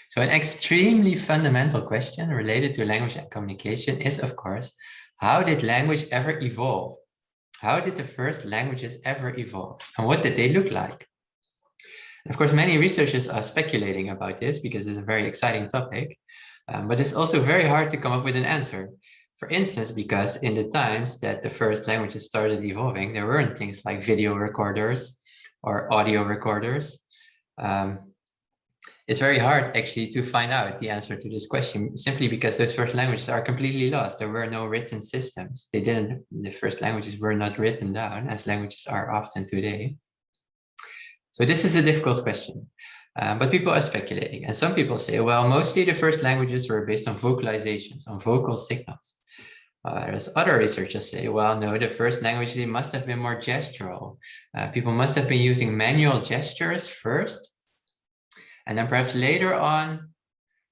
So an extremely fundamental question related to language and communication is, of course, how did language ever evolve? How did the first languages ever evolve? And what did they look like? And of course, many researchers are speculating about this because it's a very exciting topic, but it's also very hard to come up with an answer. For instance, because in the times that the first languages started evolving, there weren't things like video recorders or audio recorders. It's very hard actually to find out the answer to this question, simply because those first languages are completely lost. There were no written systems. The first languages were not written down as languages are often today. So this is a difficult question, but people are speculating. And some people say, well, mostly the first languages were based on vocalizations, on vocal signals. Whereas other researchers say, well, no, the first languages must have been more gestural. People must have been using manual gestures first. And then perhaps later on,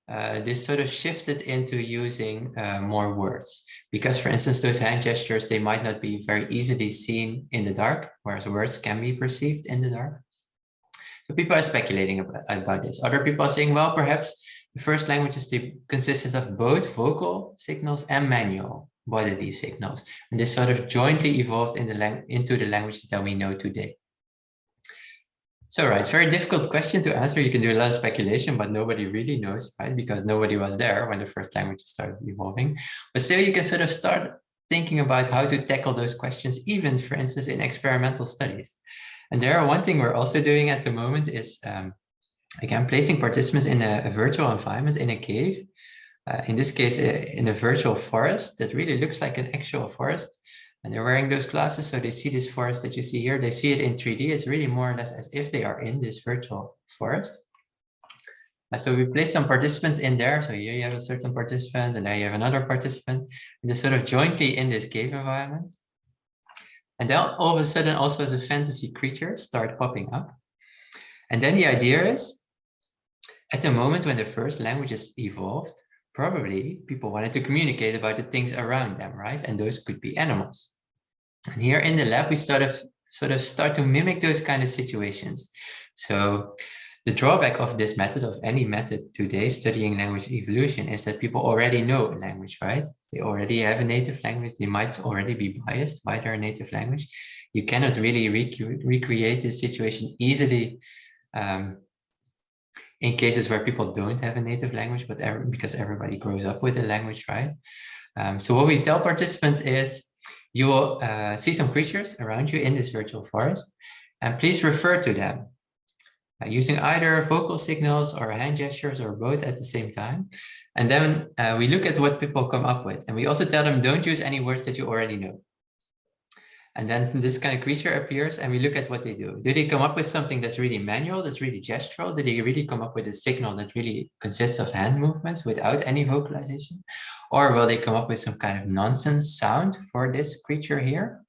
this sort of shifted into using more words. Because, for instance, those hand gestures, they might not be very easily seen in the dark, whereas words can be perceived in the dark. So people are speculating about this. Other people are saying, well, perhaps the first languages, they consisted of both vocal signals and manual bodily signals. And this sort of jointly evolved into the languages that we know today. So, right, very difficult question to answer. You can do a lot of speculation, but nobody really knows, right? Because nobody was there when the first languages started evolving. But still, you can sort of start thinking about how to tackle those questions, even, for instance, in experimental studies. And one thing we're also doing at the moment is, again, placing participants in a virtual environment in a cave. In this case, in a virtual forest that really looks like an actual forest. And they're wearing those glasses, so they see this forest that you see here. They see it in 3D. It's really more or less as if they are in this virtual forest. So we place some participants in there. So here you have a certain participant, and there you have another participant, and they're sort of jointly in this cave environment. And then all of a sudden, all sorts of fantasy creatures start popping up. And then the idea is, at the moment when the first languages evolved, probably people wanted to communicate about the things around them, right? And those could be animals. And here in the lab, we sort of start to mimic those kind of situations. So the drawback of this method, of any method today studying language evolution, is that people already know a language, right? They already have a native language. They might already be biased by their native language. You cannot really recreate this situation easily in cases where people don't have a native language, but because everybody grows up with a language, right? So what we tell participants is, you will see some creatures around you in this virtual forest, and please refer to them using either vocal signals or hand gestures or both at the same time. And then we look at what people come up with. And we also tell them, don't use any words that you already know. And then this kind of creature appears and we look at what they do. Do they come up with something that's really manual, that's really gestural? Do they really come up with a signal that really consists of hand movements without any vocalization? Or will they come up with some kind of nonsense sound for this creature here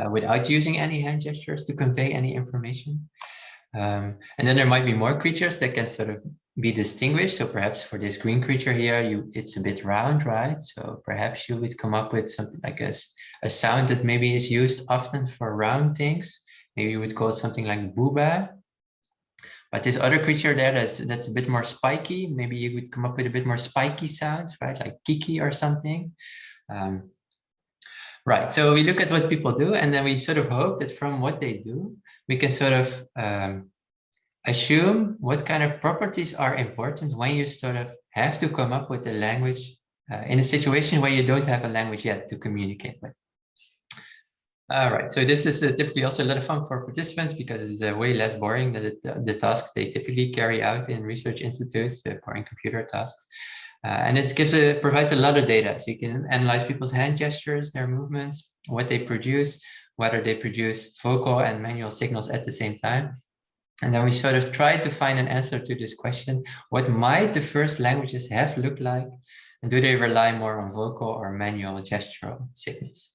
without using any hand gestures to convey any information? And then there might be more creatures that can sort of be distinguished. So perhaps for this green creature here, it's a bit round, right? So perhaps you would come up with something like a sound that maybe is used often for round things. Maybe you would call it something like booba. But this other creature there, that's a bit more spiky. Maybe you would come up with a bit more spiky sounds, right? Like kiki or something. Right, so we look at what people do, and then we sort of hope that from what they do, we can sort of assume what kind of properties are important when you sort of have to come up with a language in a situation where you don't have a language yet to communicate with. All right, so this is typically also a lot of fun for participants because it's way less boring than the tasks they typically carry out in research institutes, the boring computer tasks. And it provides a lot of data. So you can analyze people's hand gestures, their movements, what they produce, whether they produce vocal and manual signals at the same time. And then we sort of try to find an answer to this question. What might the first languages have looked like? And do they rely more on vocal or manual gestural signals?